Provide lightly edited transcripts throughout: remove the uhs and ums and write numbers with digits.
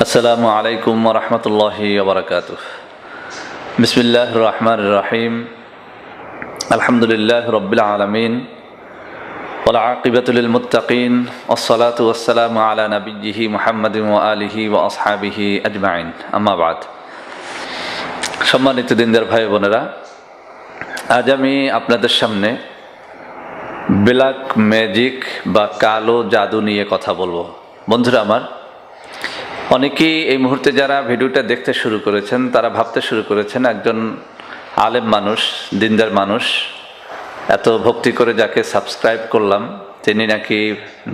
আসসালামু আলাইকুম ওয়া রাহমাতুল্লাহি ওয়া বারাকাতুহু। বিসমিল্লাহির রহমানির রহিম। আলহামদুলিল্লাহি রাব্বিল আলামিন ওয়াল আকিবাতু লিল মুত্তাকিন ওয়াসসালাতু ওয়াসসালামু আলা নাবিয়্যিহি মুহাম্মাদিন ওয়া আলিহি ওয়া আসহাবিহি আজমাইন। আম্মা বাদ। সম্মানিত দিনদার ভাই বোনেরা, আজ আমি আপনাদের সামনে ব্ল্যাক ম্যাজিক বা কালো জাদু নিয়ে কথা বলবো। বন্ধুরা আমার, অনেকেই এই মুহূর্তে যারা ভিডিওটা দেখতে শুরু করেছেন তারা ভাবতে শুরু করেছেন একজন আলেম মানুষ, দিনদার মানুষ, এত ভক্তি করে যাকে সাবস্ক্রাইব করলাম তিনি নাকি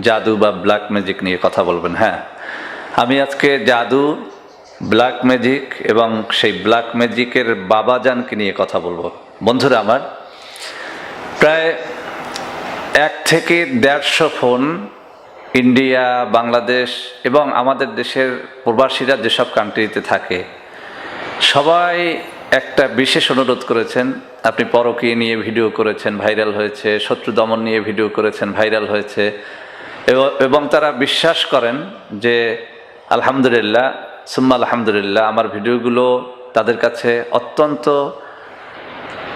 জাদু বা ব্ল্যাক ম্যাজিক নিয়ে কথা বলবেন। হ্যাঁ, আমি আজকে জাদু, ব্ল্যাক ম্যাজিক এবং সেই ব্ল্যাক ম্যাজিকের বাবাজানকে নিয়ে কথা বলবো। বন্ধুরা আমার, প্রায় 1 থেকে 150 ফোন ইন্ডিয়া, বাংলাদেশ এবং আমাদের দেশের প্রবাসীরা যেসব কান্ট্রিতে থাকে সবাই একটা বিশেষ অনুরোধ করেছেন। আপনি পরকীয়া নিয়ে ভিডিও করেছেন, ভাইরাল হয়েছে, শত্রু দমন নিয়ে ভিডিও করেছেন, ভাইরাল হয়েছে, এবং তারা বিশ্বাস করেন যে আলহামদুলিল্লাহ সুম্মা আলহামদুলিল্লাহ আমার ভিডিওগুলো তাদের কাছে অত্যন্ত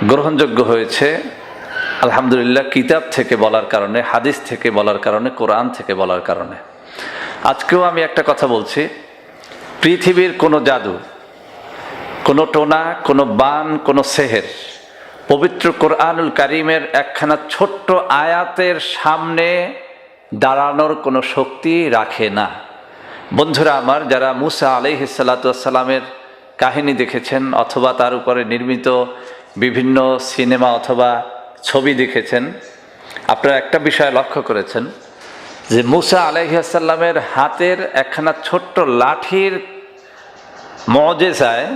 গ্রহণযোগ্য হয়েছে। আলহামদুলিল্লাহ কিতাব থেকে বলার কারণে, হাদিস থেকে বলার কারণে, কোরআন থেকে বলার কারণে। আজকেও আমি একটা কথা বলছি, পৃথিবীর কোনো জাদু, কোনো টোনা, কোনো বান, কোনো সেহের পবিত্র কোরআনুল কারীমের একখানা ছোট্ট আয়াতের সামনে দাঁড়ানোর কোনো শক্তি রাখে না। বন্ধুরা আমার, যারা মুসা আলাইহিস সালাতু ওয়াস সালামের কাহিনী দেখেছেন অথবা তার উপরে নির্মিত বিভিন্ন সিনেমা অথবা ছবি দেখেছেন, আপনারা একটা বিষয় লক্ষ্য করেছেন যে মুসা আলাইহিস সালামের হাতের একখানা ছোট্ট লাঠির মুজিজায়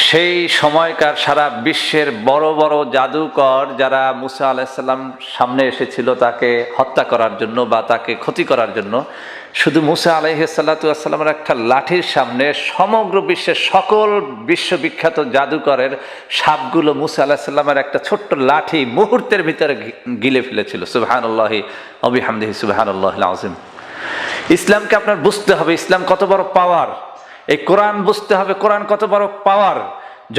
সেই সময়কার সারা বিশ্বের বড় বড় জাদুকর যারা মুসা আলাইহিস সালাম সামনে এসেছিল তাকে হত্যা করার জন্য বা তাকে ক্ষতি করার জন্য, শুধু মুসা আলাইহিস সালাতু ওয়াস সালামের একটা লাঠির সামনে সমগ্র বিশ্বের সকল বিশ্ববিখ্যাত জাদুকরের সাপগুলো মুসা আলাইহিস সালামের একটা ছোট্ট লাঠি মুহূর্তের ভিতরে গিলে ফেলেছিল। সুবহানাল্লাহি ওয়া বিহামদিহি সুবহানাল্লাহিল আযীম। ইসলামকে আপনার বুঝতে হবে, ইসলাম কত বড় পাওয়ার। এই কোরআন বুঝতে হবে, কোরআন কত বড় পাওয়ার।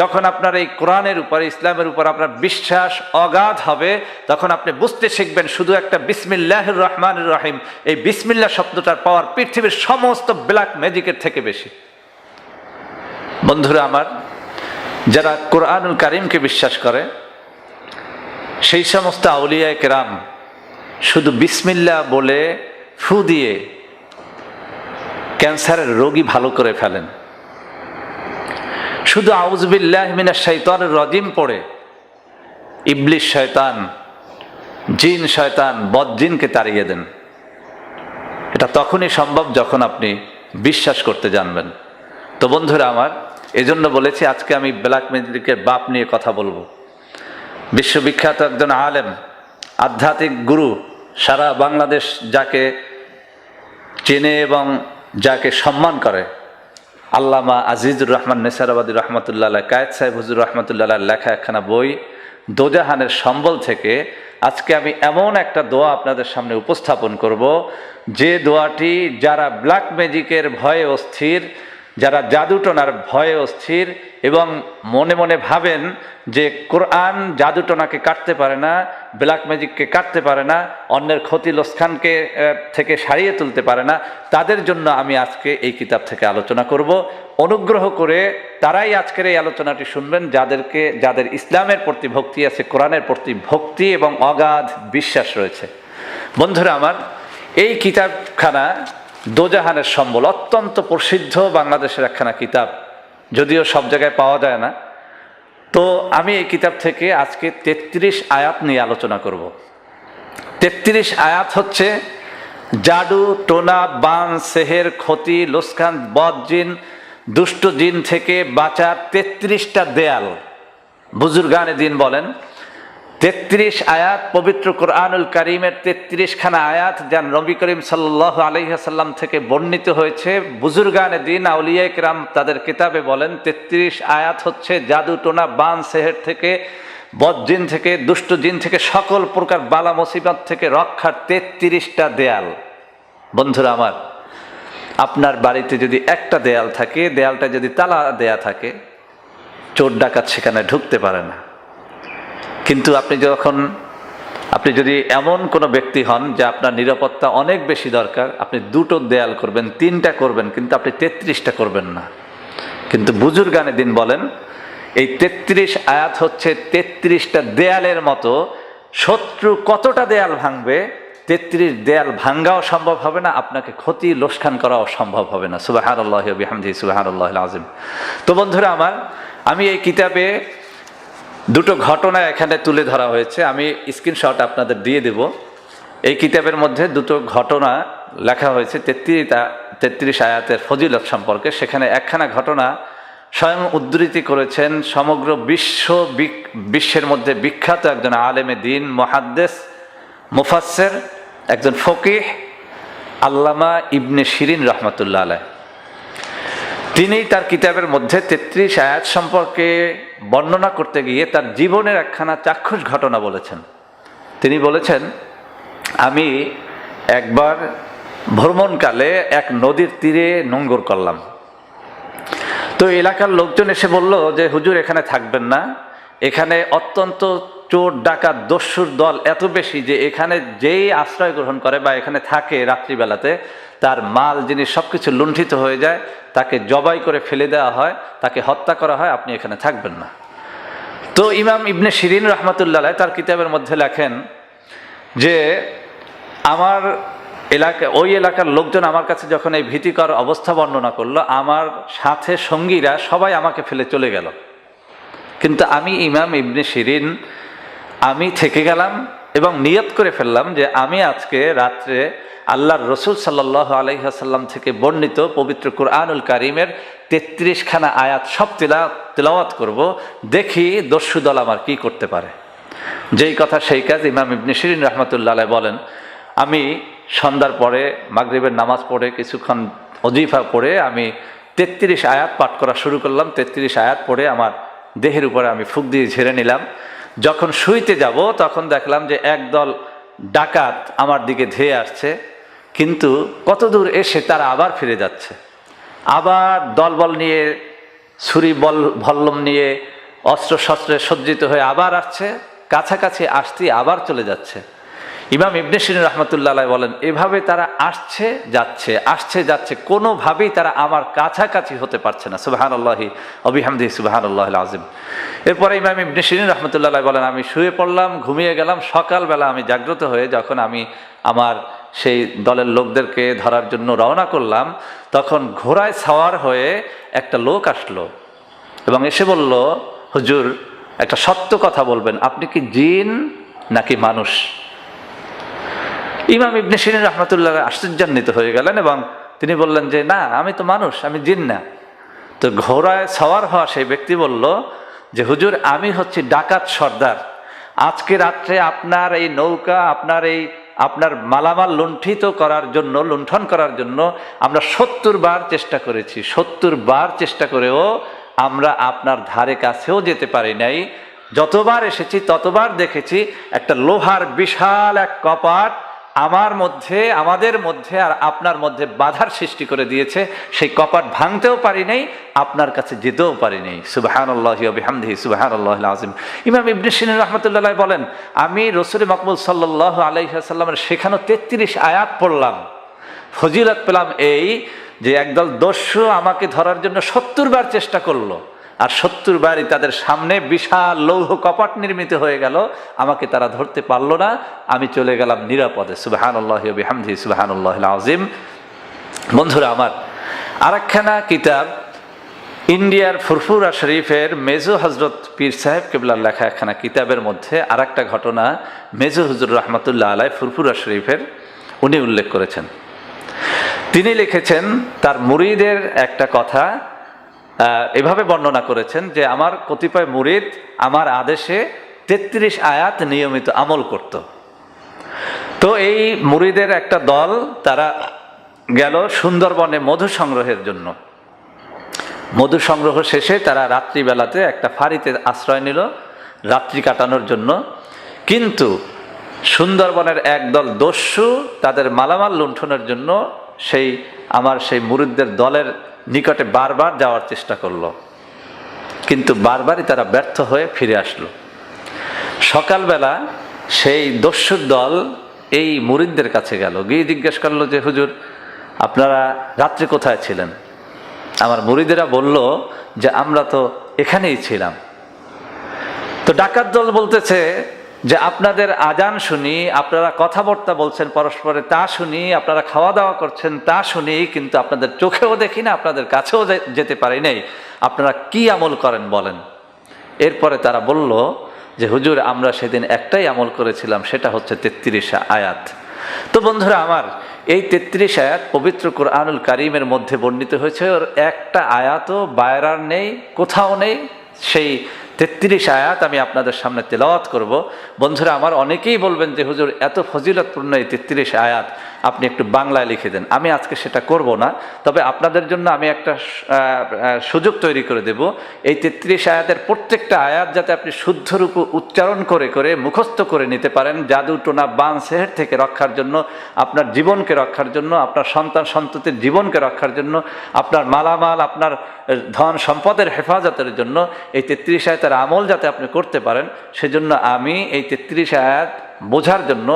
যখন আপনার এই কোরআনের উপর, ইসলামের উপর আপনার বিশ্বাস অগাধ হবে, তখন আপনি বুঝতে শিখবেন শুধু একটা বিসমিল্লাহির রহমানির রহিম, এই বিসমিল্লাহ শব্দটার পাওয়ার পৃথিবীর সমস্ত ব্ল্যাক ম্যাজিকের থেকে বেশি। বন্ধুরা আমার, যারা কোরআনুল কারীমকে বিশ্বাস করে সেই সমস্ত আউলিয়ায়ে কেরাম শুধু বিসমিল্লাহ বলে ফু দিয়ে ক্যান্সারের রোগী ভালো করে ফেলেন। শুধু আউযু বিল্লাহি মিনাশ শাইতানির রাজিম পড়ে ইবলিস শয়তান, জিন শয়তান, বদজিনকে তাড়িয়ে দেন। এটা তখনই সম্ভব যখন আপনি বিশ্বাস করতে জানবেন। তো বন্ধুরা আমার, এজন্য বলেছি আজকে আমি ব্ল্যাক ম্যাজিকের বাপ নিয়ে কথা বলবো। বিশ্ববিখ্যাত একজন আলেম, আধ্যাত্মিক গুরু, সারা বাংলাদেশ যাকে চেনে এবং যাকে সম্মান করে, আল্লামা আজিজুর রহমান নেসারাবাদী রহমতুল্লাহ আলাইহ, কায়েদ সাহেব হুজুর রহমতুল্লাহ আলাইহ লেখা একখানা বই দোজাহানের সম্বল থেকে আজকে আমি এমন একটা দোয়া আপনাদের সামনে উপস্থাপন করব, যে দোয়াটি যারা ব্ল্যাক ম্যাজিকের ভয়ে অস্থির, যারা জাদুটোনার ভয়ে অস্থির এবং মনে মনে ভাবেন যে কোরআন জাদুটোনাকে কাটতে পারে না, ব্ল্যাক ম্যাজিককে কাটতে পারে না, অন্যের ক্ষতি লোকসানকে থেকে সারিয়ে তুলতে পারে না, তাদের জন্য আমি আজকে এই কিতাব থেকে আলোচনা করব। অনুগ্রহ করে তারাই আজকের এই আলোচনাটি শুনবেন যাদের ইসলামের প্রতি ভক্তি আছে, কোরআনের প্রতি ভক্তি এবং অগাধ বিশ্বাস রয়েছে। বন্ধুরা আমার, এই কিতাবখানা দোজাহানের সম্বল, অত্যন্ত প্রসিদ্ধ বাংলাদেশের একখানা কিতাব, যদিও সব জায়গায় পাওয়া যায় না। তো আমি এই কিতাব থেকে আজকে 33 আয়াত নিয়ে আলোচনা করব। 33 আয়াত হচ্ছে জাদু, টোনা, বান, সেহের, ক্ষতি, লোকসান, বদজিন, দুষ্ট জিন থেকে বাঁচার 33টা দেয়াল। বুজুর্গানে দিন বলেন 33 আয়াত, পবিত্র কোরআনুল কারীমের 33 খানা আয়াত যা নবী করিম সাল্লাল্লাহু আলাইহি ওয়াসাল্লাম থেকে বর্ণিত হয়েছে। বুজুর্গানে দিন, আউলিয়ায়ে কেরাম তাদের কিতাবে বলেন 33 আয়াত হচ্ছে জাদু, টোনা, বান, সেহের থেকে, বদজিন থেকে, দুষ্ট জিন থেকে, সকল প্রকার বালা মুসিবত থেকে রক্ষার 33টা দেয়াল। বন্ধুরা আমার, আপনার বাড়িতে যদি একটা দেয়াল থাকে, দেয়ালটা যদি তালা দেয়া থাকে, চোর ডাকাত সেখানে ঢুকতে পারে না। কিন্তু আপনি যদি এমন কোনো ব্যক্তি হন যে আপনার নিরাপত্তা অনেক বেশি দরকার, আপনি 2টো দেয়াল করবেন, 3টা করবেন, কিন্তু আপনি 33টা করবেন না। কিন্তু বুজুর্গানে দিন বলেন এই 33 আয়াত হচ্ছে 33টা দেয়ালের মতো। শত্রু কতটা দেয়াল ভাঙবে, 33 দেয়াল ভাঙ্গাও সম্ভব হবে না, আপনাকে ক্ষতি লোকসান করাও সম্ভব হবে না। সুবহানাল্লাহি ওয়া বিহামদিহি সুবহানাল্লাহিল আযীম। তো বন্ধুরা আমার, আমি এই কিতাবে 2টো ঘটনা এখানে তুলে ধরা হয়েছে, আমি স্ক্রিনশট আপনাদের দিয়ে দেব। এই কিতাবের মধ্যে 2টো ঘটনা লেখা হয়েছে 33 আয়াতের ফজিলত সম্পর্কে। সেখানে একখানা ঘটনা স্বয়ং উদ্ধৃতি করেছেন সমগ্র বিশ্বের মধ্যে বিখ্যাত একজন আলেমে দিন, মুহাদ্দিস, মুফাসসির, একজন ফকিহ, আল্লামা ইবনে শিরিন রাহমাতুল্লাহ আলাইহ। তিনি তার কিতাবের মধ্যে 33 আয়াত সম্পর্কে বর্ণনা করতে গিয়ে তার জীবনের একখানা চাক্ষুষ ঘটনা বলেছেন। তিনি বলেছেন, আমি একবার ভ্রমণকালে এক নদীর তীরে নোঙ্গর করলাম। তো এলাকার লোকজন এসে বলল যে হুজুর এখানে থাকবেন না, এখানে অত্যন্ত চোর ডাকাত দস্যুর দল এত বেশি যে এখানে যেই আশ্রয় গ্রহণ করে বা এখানে থাকে রাত্রিবেলাতে, তার মাল জিনিস সবকিছু লুণ্ঠিত হয়ে যায়, তাকে জবাই করে ফেলে দেওয়া হয়, তাকে হত্যা করা হয়, আপনি এখানে থাকবেন না। তো ইমাম ইবনে শিরিন রাহমাতুল্লাহ আলাইহ তার কিতাবের মধ্যে লেখেন যে আমার ওই এলাকার লোকজন আমার কাছে যখন এই ভীতিকর অবস্থা বর্ণনা করলো, আমার সাথে সঙ্গীরা সবাই আমাকে ফেলে চলে গেল, কিন্তু আমি ইমাম ইবনে শিরিন আমি থেকে গেলাম এবং নিয়ত করে ফেললাম যে আমি আজকে রাত্রে আল্লাহর রসুল সাল্লাল্লাহু আলাইহি ওয়াসাল্লাম থেকে বর্ণিত পবিত্র কুরআনুল কারীমের 33খানা আয়াত সব তেলাওয়াত করব, দেখি দস্যু দল আমার কি করতে পারে। যেই কথা সেই কাজ। ইমাম ইবনে শিরিন রাহমাতুল্লাহ আলাইহ বলেন, আমি সন্ধ্যার পরে মাগরিবের নামাজ পড়ে কিছুক্ষণ ওজিফা পড়ে আমি 33 আয়াত পাঠ করা শুরু করলাম। 33 আয়াত পড়ে আমার দেহের উপরে আমি ফুঁক দিয়ে ঝেড়ে নিলাম। যখন শুইতে যাব তখন দেখলাম যে একদল ডাকাত আমার দিকে ধেয়ে আসছে, কিন্তু কত দূর এসে তারা আবার ফিরে যাচ্ছে, আবার দলবল নিয়ে, ছুরি ভল্লম নিয়ে, অস্ত্র শস্ত্রে সজ্জিত হয়ে আবার আসছে, কাছাকাছি আসতে আবার চলে যাচ্ছে। ইমাম ইবনে শিরিন রাহমাতুল্লাহ আলাইহ বলেন, এভাবে তারা আসছে যাচ্ছে, কোনোভাবেই তারা আমার কাছাকাছি হতে পারছে না। সুবহানাল্লাহি ওয়া বিহামদিহি সুবহানাল্লাহিল আযীম। এরপরে ইমাম ইবনে শিরিন রাহমাতুল্লাহ আলাইহ বলেন, আমি শুয়ে পড়লাম, ঘুমিয়ে গেলাম। সকালবেলা আমি জাগ্রত হয়ে যখন আমি আমার সেই দলের লোকদেরকে ধরার জন্য রওনা করলাম, তখন ঘোড়ায় সাওয়ার হয়ে একটা লোক আসলো এবং এসে বলল, হুজুর একটা সত্য কথা বলবেন, আপনি কি জিন নাকি মানুষ? ইমাম ইবনে শিরিন রাহমাতুল্লাহ আশ্চর্যান্বিত হয়ে গেলেন এবং তিনি বললেন যে না, আমি তো মানুষ, আমি জিন না। তো ঘোড়ায় সওয়ার হওয়া সেই ব্যক্তি বলল যে হুজুর, আমি হচ্ছি ডাকাত সর্দার। আজকে রাত্রে আপনার এই নৌকা, আপনার মালামাল লুণ্ঠন করার জন্য আমরা 70 বার চেষ্টা করেছি। 70 বার চেষ্টা করেও আমরা আপনার ধারে কাছেও যেতে পারি নাই। যতবার এসেছি ততবার দেখেছি একটা লোহার বিশাল এক কপাট আমাদের মধ্যে আর আপনার মধ্যে বাধার সৃষ্টি করে দিয়েছে। সেই কপাট ভাঙতেও পারি নাই, আপনার কাছে যেতেও পারি নাই। সুবহানাল্লাহি ওয়া বিহামদিহি সুবহানাল্লাহিল আযীম। ইমাম ইবনে শিরিন রাহমাতুল্লাহ আলাইহ বলেন, আমি রাসূল মাকবুল সাল্লাল্লাহু আলাইহি ওয়াসাল্লামের শেখানো 33 আয়াত পড়লাম, ফজিলত পেলাম এই যে একদল দস্যু আমাকে ধরার জন্য 70 বার চেষ্টা করলো, আর 70 বারই তাদের সামনে বিশাল লৌহ কপাট নির্মিত হয়ে গেল, আমাকে তারা ধরতে পারলো না, আমি চলে গেলাম নিরাপদে। সুবহানাল্লাহি ওয়া বিহামদিহি সুবহানাল্লাহিল আযীম। বন্ধুরা আমার, আরেকখানা কিতাব ইন্ডিয়ার ফুরফুরা শরীফের মেজো হজরত পীর সাহেব কেবলার লেখা একখানা কিতাবের মধ্যে আরেকটা ঘটনা মেজো হুজুর রাহমাতুল্লাহ আলাইহ ফুরফুরা শরীফের উনি উল্লেখ করেছেন। তিনি লিখেছেন, তার মুরিদের একটা কথা এভাবে বর্ণনা করেছেন যে আমার কতিপয় মুরিদ আমার আদেশে 33 আয়াত নিয়মিত আমল করত। তো এই মুরিদের একটা দল তারা গেল সুন্দরবনে মধু সংগ্রহের জন্য। মধু সংগ্রহ শেষে তারা রাত্রিবেলাতে একটা ফাঁড়িতে আশ্রয় নিল রাত্রি কাটানোর জন্য, কিন্তু সুন্দরবনের একদল দস্যু তাদের মালামাল লুণ্ঠনের জন্য আমার সেই মুরিদদের দলের নিকটে বারবার যাওয়ার চেষ্টা করলো, কিন্তু বারবারই তারা ব্যর্থ হয়ে ফিরে আসলো। সকালবেলা সেই দস্যুর দল এই মুরিদদের কাছে গেল, গিয়ে জিজ্ঞেস করলো যে হুজুর, আপনারা রাত্রে কোথায় ছিলেন? আমার মুরিদেরা বলল যে আমরা তো এখানেই ছিলাম। তো ডাকাত দল বলতেছে যে আপনাদের আজান শুনি, আপনারা কথাবার্তা বলছেন পরস্পরে তা শুনি, আপনারা খাওয়া দাওয়া করছেন তা শুনি, কিন্তু আপনাদের চোখেও দেখি না, আপনাদের কাছেও যেতে পারি নাই, আপনারা কি আমল করেন বলেন। এরপরে তারা বলল যে হুজুর, আমরা সেদিন একটাই আমল করেছিলাম, সেটা হচ্ছে 33 আয়াত। তো বন্ধুরা আমার, এই 33 আয়াত পবিত্র কোরআনুল কারীমের মধ্যে বর্ণিত হয়েছে, ওর একটা আয়াতও বাইরার নেই, কোথাও নেই। সেই 33 আয়াত আমি আপনাদের সামনে তেলাওয়াত করব। বন্ধুরা আমার, অনেকেই বলবেন যে হুজুর, এত ফজিলতপূর্ণ এই 33 আয়াত আপনি একটু বাংলায় লিখে দেন। আমি আজকে সেটা করব না, তবে আপনাদের জন্য আমি একটা সুযোগ তৈরি করে দেব। এই 33 আয়াতের প্রত্যেকটা আয়াত যাতে আপনি শুদ্ধরূপে উচ্চারণ করে করে মুখস্থ করে নিতে পারেন, জাদু টোনা বান সেহের থেকে রক্ষার জন্য, আপনার জীবনকে রক্ষার জন্য, আপনার সন্তান সন্ততির জীবনকে রক্ষার জন্য, আপনার মালামাল, আপনার ধন সম্পদের হেফাজতের জন্য এই 33 আয়াতের আমল যাতে আপনি করতে পারেন, সেজন্য আমি এই 33 আয়াত বোঝার জন্য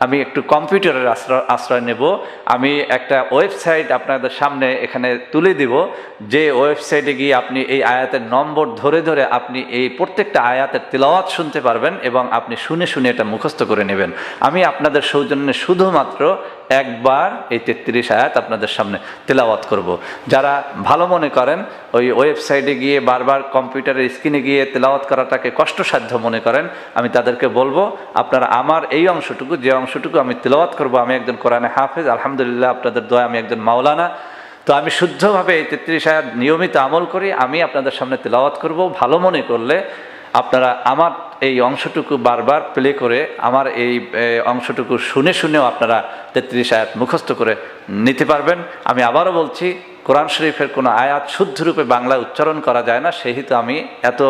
আমি একটু কম্পিউটারের আশ্রয় নেব। আমি একটা ওয়েবসাইট আপনাদের সামনে এখানে তুলে দিব, যে ওয়েবসাইটে গিয়ে আপনি এই আয়াতের নম্বর ধরে ধরে আপনি এই প্রত্যেকটা আয়াতের তেলাওয়াত শুনতে পারবেন এবং আপনি শুনে শুনে এটা মুখস্থ করে নেবেন। আমি আপনাদের সৌজন্যে শুধুমাত্র একবার এই 33 আয়াত আপনাদের সামনে তেলাওয়াত করব। যারা ভালো মনে করেন ওই ওয়েবসাইটে গিয়ে বারবার কম্পিউটারের স্ক্রিনে গিয়ে তেলাওয়াত করাটাকে কষ্টসাধ্য মনে করেন, আমি তাদেরকে বলবো আপনারা আমার এই অংশটুকু, যে অংশটুকু আমি তেলাওয়াত করব, আমি একজন কোরআনে হাফেজ, আলহামদুলিল্লাহ আপনাদের দোয়া আমি একজন মাওলানা, তো আমি শুদ্ধভাবে এই 33 আয়াত নিয়মিত আমল করি, আমি আপনাদের সামনে তেলাওয়াত করব। ভালো মনে করলে আপনারা আমার এই অংশটুকু বারবার প্লে করে আমার এই অংশটুকু শুনে শুনেও আপনারা 33 আয়াত মুখস্থ করে নিতে পারবেন। আমি আবারও বলছি, কোরআন শরীফের কোনো আয়াত শুদ্ধরূপে বাংলা উচ্চারণ করা যায় না, সেহেতু আমি এত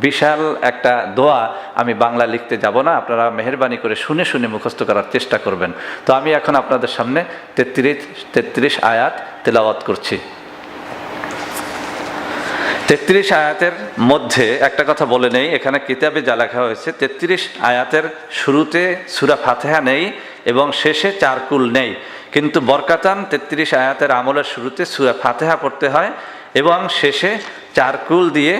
বিশাল একটা দোয়া আমি বাংলা লিখতে যাব না। আপনারা মেহেরবানি করে শুনে শুনে মুখস্থ করার চেষ্টা করবেন। তো আমি এখন আপনাদের সামনে 33 আয়াত তেলাওয়াত করছি। 33 আয়াতের মধ্যে একটা কথা বলে নেই, এখানে কিতাবে যা লেখা হয়েছে 33 আয়াতের শুরুতে সূরা ফাতিহা নেই এবং শেষে 4 কুল নেই, কিন্তু বরকাতান 33 আয়াতের আমলের শুরুতে সূরা ফাতিহা পড়তে হয় এবং শেষে 4 কুল দিয়ে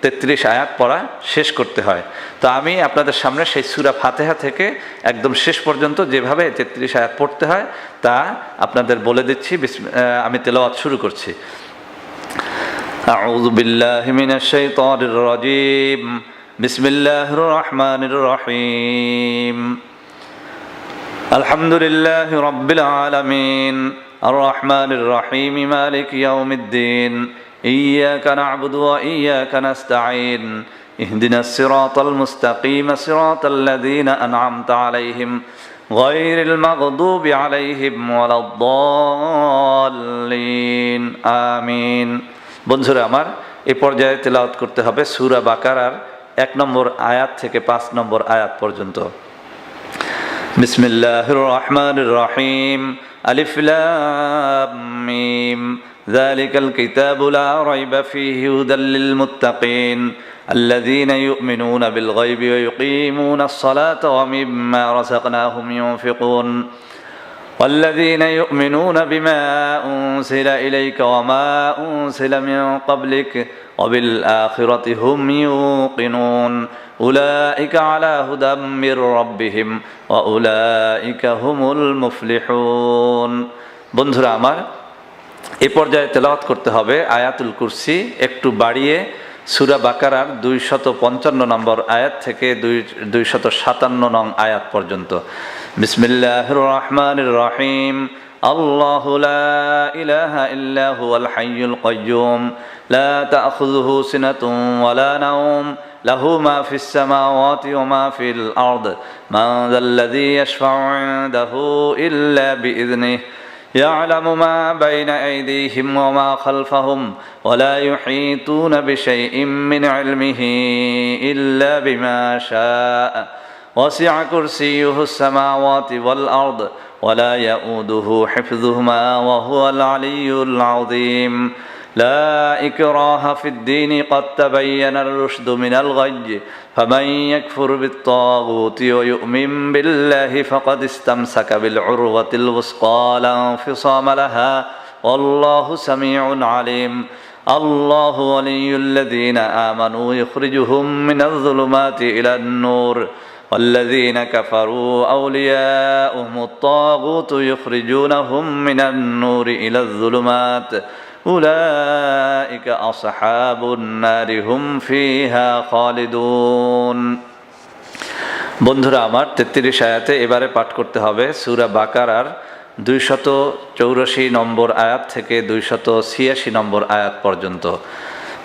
33 আয়াত পড়া শেষ করতে হয়। তো আমি আপনাদের সামনে সেই সূরা ফাতিহা থেকে একদম শেষ পর্যন্ত যেভাবে 33 আয়াত পড়তে হয় তা আপনাদের বলে দিচ্ছি। আমি তেলাওয়াত শুরু করছি। أعوذ بالله من الشيطان الرجيم بسم الله الرحمن الرحيم الحمد لله رب العالمين الرحمن الرحيم مالك يوم الدين إياك نعبد وإياك نستعين اهدنا الصراط المستقيم صراط الذين أنعمت عليهم غير المغضوب عليهم ولا الضالين آمين। বন্ধুরা আমার, এই পর্যায়ে তেলাওয়াত করতে হবে সূরা বাকারার 1 নম্বর আয়াত থেকে 5 নম্বর আয়াত পর্যন্ত। বিসমিল্লাহির রহমানির রহিম আলিফ লাম মিম যালিকাল কিতাবু লা রাইবা ফীহি হুদাল লিল মুত্তাকিন আল্লাযীনা ইউমিনুনা বিল গায়বি ওয়া ইউকিমুনাস সালাতা ওয়া মিম্মা রাযাকনাহুম ইউনফিকুন والذين يؤمنون بما أنزل إليك وما أنزل من قبلك وبالآخرة هم يوقنون أولئك على هدى من ربهم وأولئك هم المفلحون। বন্ধুরা আমার, এই পর্যায়ে তেলাওয়াত করতে হবে আয়াতুল কুরসি একটু বাড়িয়ে সূরা বাকারার 255 নম্বর আয়াত থেকে 257 নং আয়াত পর্যন্ত। বিসমিল্লাহির রহমানির রহিম আল্লাহু লা ইলাহা ইল্লা হুয়াল হাইয়ুল কাইয়্যুম লা তা'খুযুহু সিনাতুন ওয়া লা নাওম লাহু মা ফিস সামাওয়াতি ওয়া মা ফিল আরদ মান যাল্লাযী ইয়াশফা'ু 'ইনদাহু ইল্লা বিইذনিহি يعلم ما بين أيديهم وما خلفهم ولا يحيطون بشيء من علمه إلا بما شاء وسع كرسيه السماوات والأرض ولا يؤوده حفظهما وهو العلي العظيم لا إكراه في الدين قد تبين الرشد من الغي فمن يكفر بالطاغوت ويؤمن بالله فقد استمسك بالعروة الوثقى لا انفصام لها والله سميع عليم الله ولي الذين آمنوا يخرجهم من الظلمات إلى النور والذين كفروا أولياؤهم الطاغوت يخرجونهم من النور إلى الظلمات أولئك أصحاب النار هم فيها خالدون বন্ধুরা আমার 33 আয়াতে এবারে পাঠ করতে হবে সূরা বাকারার 284 নম্বর আয়াত থেকে 286 নম্বর আয়াত পর্যন্ত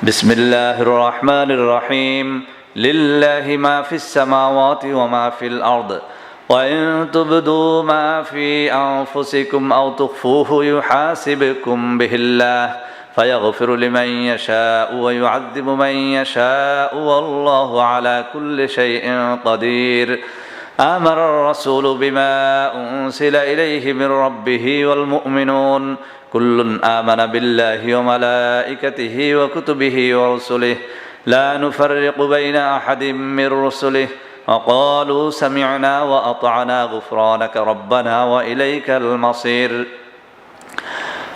বিসমিল্লাহির রহমানির রহিম লিল্লাহি মা ফিস সামাওয়াতি ওয়া মা ফিল আরদ وإن تبدوا ما في أنفسكم أو تخفوه يحاسبكم به الله فيغفر لمن يشاء ويعذب من يشاء والله على كل شيء قدير آمن الرسول بما أنزل إليه من ربه والمؤمنون كل آمن بالله وملائكته وكتبه ورسله لا نفرق بين أحد من رسله وقالوا سمعنا وأطعنا غفرانك ربنا وإليك المصير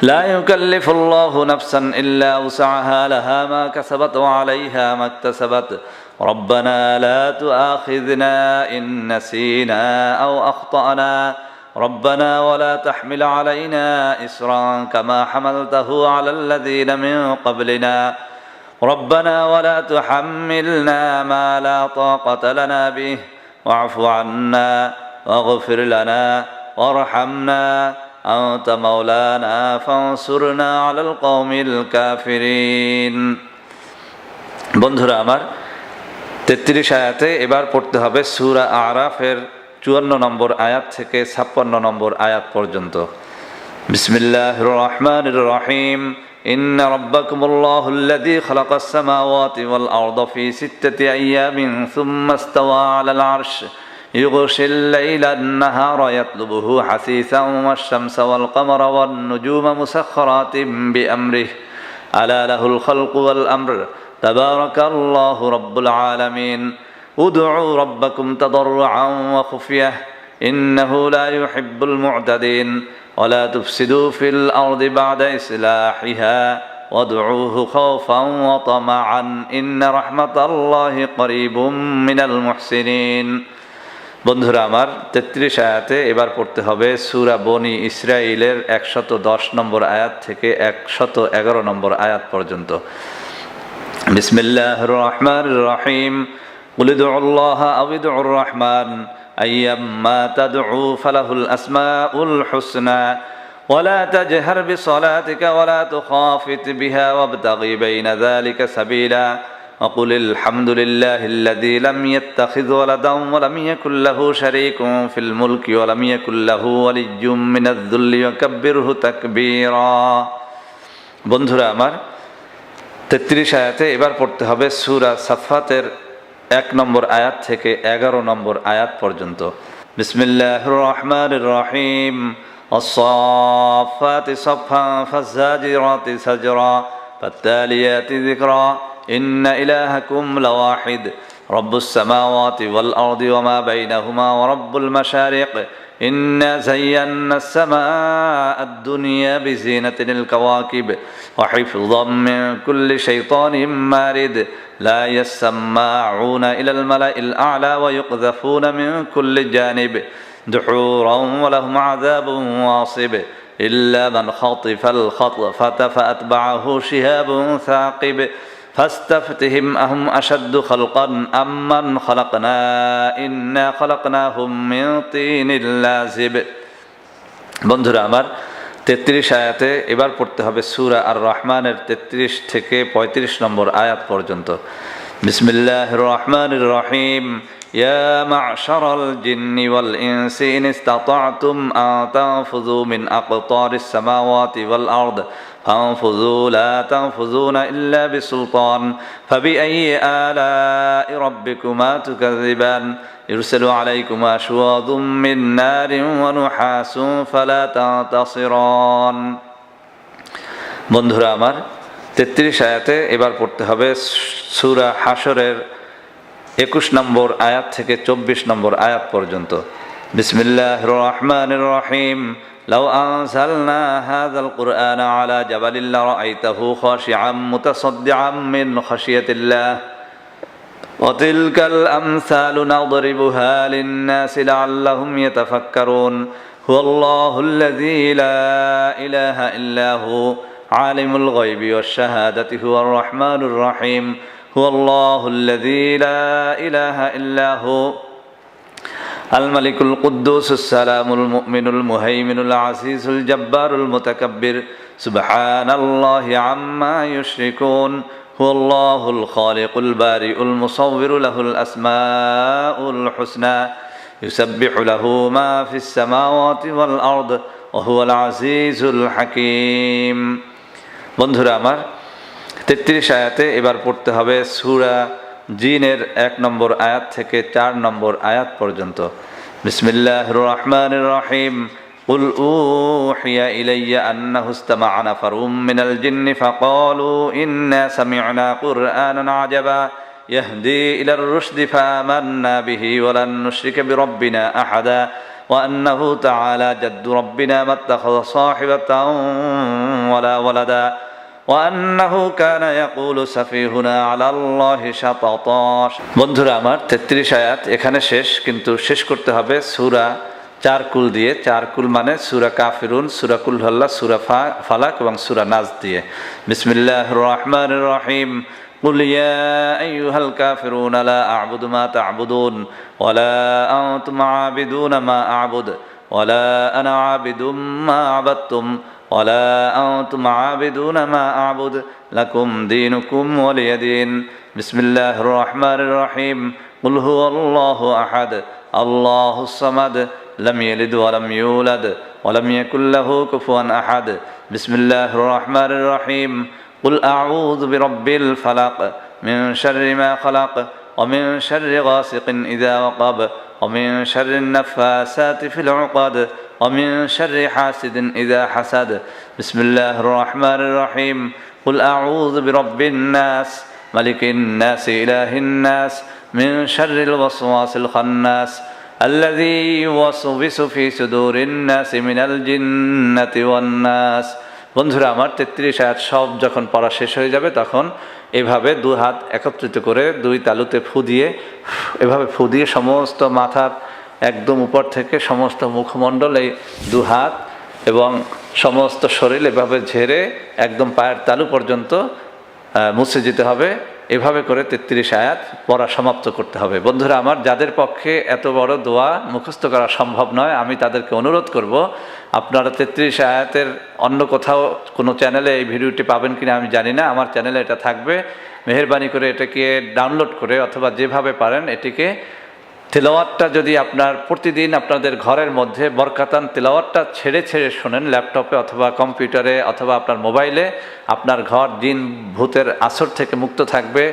لا يكلف الله نفسا إلا وسعها لها ما كسبت وعليها ما اكتسبت ربنا لا تؤاخذنا إن نسينا أو أخطأنا ربنا ولا تحمل علينا إسرا كما حملته على الذين من قبلنا ربنا ولا تحملنا ما لا طاقة لنا به واعف عنا واغفر لنا وارحمنا أنت مولانا فانصرنا على القوم الكافرين বন্ধুরা আমার 33 আয়াতে এবার পড়তে হবে সূরা আরাফের 54 নম্বর আয়াত থেকে 56 নম্বর আয়াত পর্যন্ত বিসমিল্লাহির রহমানির রহিম إن ربكم الله الذي خلق السماوات والأرض في 6 أيام ثم استوى على العرش يغشي الليل النهار يطلبه حثيثا والشمس والقمر والنجوم مسخرات بأمره ألا له الخلق والأمر تبارك الله رب العالمين ادعوا ربكم تضرعا وخفية إنه لا يحب المعتدين ولا تفسدوا في الأرض بعد إصلاحها وادعوه خوفا وطمعا إن رحمة الله قريب من المحسنين বন্ধুরা আমার 33 আয়াতে এবার পড়তে হবে সূরা বনি ইসরাঈলের 110 নম্বর আয়াত থেকে 111 নম্বর আয়াত পর্যন্ত বিসমিল্লাহির রহমানির রহিম قل ادعوا الله أو ادعوا الرحمن أيما تدعوا فله الأسماء الحسنى ولا تجهر بصلاتك ولا تخافت بها وابتغ بين ذلك سبيلا وقل الحمد لله الذي لم يتخذ ولدا ولم يكن له شريك في الملك ولم يكن له ولي من الذل وكبره تكبيرا বন্ধুরা আমার 33 আয়াতে এবার পড়তে হবে সূরা সাফফাতের 1 নম্বর আয়াত থেকে 11 নম্বর আয়াত পর্যন্ত বিসমিল্লাহির রহমানির রহিম الصافات صفا فالزاجرات زجرا فالتاليات ذكرا إن إلهكم لواحد رب السماوات والأرض وما بينهما ورب المشارق إنا زينا السماء الدنيا بزينة الكواكب وحفظا من كل شيطان مارد لا يسمعون إلى الملأ الأعلى ويقذفون من كل جانب دحورا ولهم عذاب واصب إلا من خطف الخطفة فأتبعه شهاب ثاقب فاستفتهم أهم أشد خلقا أم من خلقنا إنا خلقناهم من طين لازب বন্ধুরা আমার 33 আয়াতে এবার পড়তে হবে সূরা আর রহমানের 33 থেকে 35 নম্বর আয়াত পর্যন্ত বিসমিল্লাহির রহমানির রহিম يا معشر الجن والإنس إن استطعتم أن تنفذوا من أقطار السماوات والأرض فانفذوا لا تنفذون إلا بسلطان فبأي آلاء ربكما تكذبان يرسل عليكما شواظ من نار ونحاس فلا تنتصران বন্ধুরা আমার 33 আয়াতে এবার পড়তে হবে সূরা হাশরের 21 নম্বর আয়াত থেকে 24 নম্বর আয়াত পর্যন্ত। বিসমিল্লাহির রহমানির রহিম। লাউ আনজালনা হাযাল কুরআনা আলা জাবালিন লারাআইতাহু খাশিআম মুতাসাদ্দিআম মিন খাশিয়াতিল্লাহ ওয়া তিলকাল আমসালু নাদরিবুহা লিন-নাসি লাআল্লাহুম ইয়াতাফাক্কারুন হুয়াল্লাহুল্লাযী লা ইলাহা ইল্লা হু আলিমুল গায়বি ওয়াশ-শাহাদাতি হুয়ার রহমানুর রহিম হুয়াল্লাহুল্লাযী লা ইলাহা ইল্লা হু الملك القدوس السلام المؤمن المهيمن العزيز الجبار المتكبر سبحان الله عما يشركون هو الله الخالق البارئ المصور له الأسماء الحسنى يسبح له ما في السماوات والأرض وهو العزيز الحكيم বন্ধুরা আমার 33 আয়াতে এবার পড়তে হবে সূরা জিনের 1 নম্বর আয়াত থেকে 4 নম্বর আয়াত পর্যন্ত। বিসমিল্লাহির রহমানির রহিম। কুল উহিয়া ইলাইয়া আন্নাহু ইসতামা'a নাফারুম মিনাল জিন্নি ফাকালু ইন্না সামি'না কুরআনান আজাবা ইয়াহদি ইলার রুশদি ফাআমান্না বিহি ওয়া লান নুশরিকা বিরাব্বিনা আহাদা ওয়া আন্নাহু তাআলা জাদ্দু রাব্বিনা মাত্তাখাযা সাহিবাতান ওয়ালা ওয়ালাদা وأنه كان يقول سفيهنا على الله شططا বন্ধুরা আমার 33 আয়াত এখানে শেষ, কিন্তু শেষ করতে হবে সূরা 4 কুল দিয়ে। 4 কুল মানে সূরা কাফিরুন, সূরা কুল হুয়াল্লাহ, সূরা ফালাক এবং সূরা নাস দিয়ে। বিসমিল্লাহির রহমানির রহিম। قل يا أيها الكافرون لا أعبد ما تعبدون ولا أنتم عابدون ما أعبد ولا أنا عابد ما عبدتم ولا أنتم عابدون ما أعبد لكم دينكم ولي دين بسم الله الرحمن الرحيم قل هو الله أحد الله الصمد لم يلد ولم يولد ولم يكن له كفوا أحد بسم الله الرحمن الرحيم قل أعوذ برب الفلق من شر ما خلق ومن شر غاسق إذا وقب ومن شر النفاسات في العقد ومن شر حاسد إذا حسد بسم الله الرحمن الرحيم قل أعوذ برب الناس ملك الناس إله الناس من شر الوسواس الخناس الذي يوسوس في صدور الناس من الجنة والناس বন্ধুরা আমার 33 আয়াত সব যখন পড়া শেষ হয়ে যাবে তখন এভাবে 2 হাত একত্রিত করে 2 তালুতে ফু দিয়ে এভাবে ফু দিয়ে সমস্ত মাথার একদম উপর থেকে সমস্ত মুখমণ্ডল এই 2 হাত এবং সমস্ত শরীর এভাবে ঝেড়ে একদম পায়ের তালু পর্যন্ত মুছে যেতে হবে। এভাবে করে 33 আয়াত পড়া সমাপ্ত করতে হবে। বন্ধুরা আমার, যাদের পক্ষে এত বড় দোয়া মুখস্থ করা সম্ভব নয়, আমি তাদেরকে অনুরোধ করব, আপনারা 33 আয়াতের অন্য কোথাও কোনো চ্যানেলে এই ভিডিওটি পাবেন কিনা আমি জানি না, আমার চ্যানেলে এটা থাকবে। মেহেরবানি করে এটাকে ডাউনলোড করে অথবা যেভাবে পারেন এটিকে তেলাওয়াতটা যদি আপনার প্রতিদিন আপনাদের ঘরের মধ্যে বরকাতান তেলাওয়াতটা ছেড়ে ছেড়ে শোনেন, ল্যাপটপে অথবা কম্পিউটারে অথবা আপনার মোবাইলে, আপনার ঘর জিন ভূতের আসর থেকে মুক্ত থাকবে,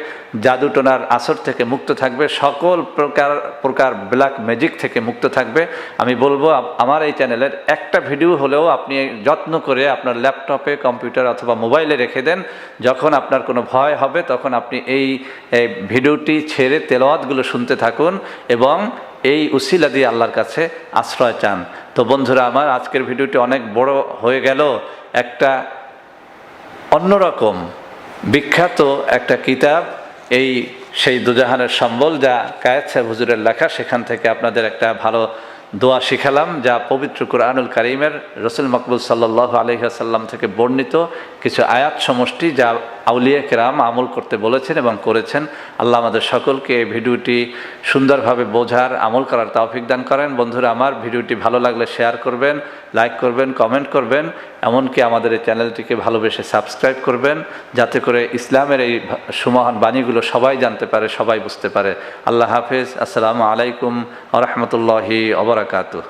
জাদুটোনার আসর থেকে মুক্ত থাকবে, সকল প্রকার ব্ল্যাক ম্যাজিক থেকে মুক্ত থাকবে। আমি বলবো আমার এই চ্যানেলের একটা ভিডিও হলেও আপনি যত্ন করে আপনার ল্যাপটপে, কম্পিউটার অথবা মোবাইলে রেখে দেন। যখন আপনার কোনো ভয় হবে তখন আপনি এই ভিডিওটি ছেড়ে তেলাওয়াতগুলো শুনতে থাকুন এবং এই উসিলা দিয়ে আল্লাহর কাছে আশ্রয় চান। তো বন্ধুরা আমার, আজকের ভিডিওটি অনেক বড় হয়ে গেল। একটা অন্যরকম বিখ্যাত একটা কিতাব, এই সেই দুজাহানের সম্বল, যা কায়েত সাহেব হুজুরের লেখা, সেখান থেকে আপনাদের একটা ভালো দোয়া শিখালাম, যা পবিত্র কুরআনুল কারীমের রসুল মকবুল সাল্লাল্লাহু আলাইহি ওয়াসাল্লাম থেকে বর্ণিত কিছু আয়াত সমষ্টি, যা আউলিয়া কেরাম আমল করতে বলেছেন এবং করেছেন। আল্লাহ আমাদের সকলকে এই ভিডিওটি সুন্দরভাবে বোঝার, আমল করার তৌফিক দান করেন। বন্ধুরা আমার, ভিডিওটি ভালো লাগলে শেয়ার করবেন, লাইক করবেন, কমেন্ট করবেন, এমনকি আমাদের এই চ্যানেলটিকে ভালোবেসে সাবস্ক্রাইব করবেন, যাতে করে ইসলামের এই সুমহান বাণীগুলো সবাই জানতে পারে, সবাই বুঝতে পারে। আল্লাহ হাফেজ। আসসালামু আলাইকুম ওয়া রাহমাতুল্লাহি ওয়া বারাকাতুহু।